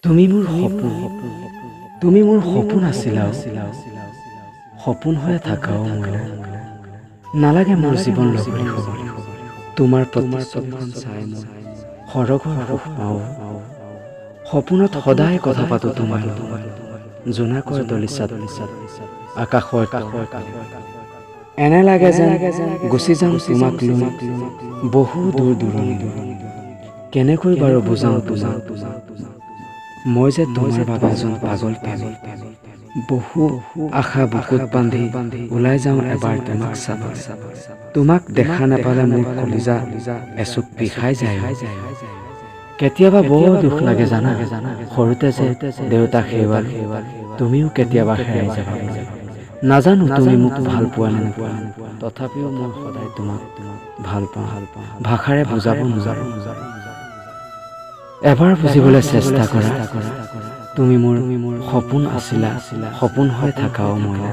তুমি মোৰ সপোন, তুমি মোৰ সপোন আছিলা, সপোন হৈয়ে থাকাও মইনা। নালাগে মোৰ জীৱন ল'বলৈ হ'বলৈ, তোমাৰ প্ৰতিচ্ছবিখন চাই মই সৰগৰ সুখ পাওঁ। সপোনত সদায় কথা পাতোঁ তোমাৰ লগত, জোনাকৰ দলিচাত আকাশৰ এনে লাগে যেন গুচি যাম তোমাক লৈ বহু দূৰ দূৰণিলৈ। কেনেকৈ বাৰু বুজাওঁ তোমাক, মই যে তোমাৰ বাবে এজন পাগল প্ৰেমী। বহু আশা বুকুত বান্ধি ওলাই যাওঁ এবাৰ তোমাক চাবলৈ। তোমাক দেখা নাপালে মোৰ কলিজা এচুক বিষাই যায়। কেতিয়াবা বৰ দুখ লাগে জানা, সৰুতে যে দেউতাক হেৰুৱাল, তুমিও কেতিয়াবা হেৰাই যাবা। নাজানো তুমি মোক ভাল পোৱা নে নোপোৱা, তথাপিও মই সদায় তোমাক ভাল পাওঁ, ভাষাৰে বুজাব নোৱাৰো। এবাৰ বুজিবলৈ চেষ্টা কৰা, তুমি মোৰ সপোন আছিলা, সপোন হৈ থাকাও মইনা।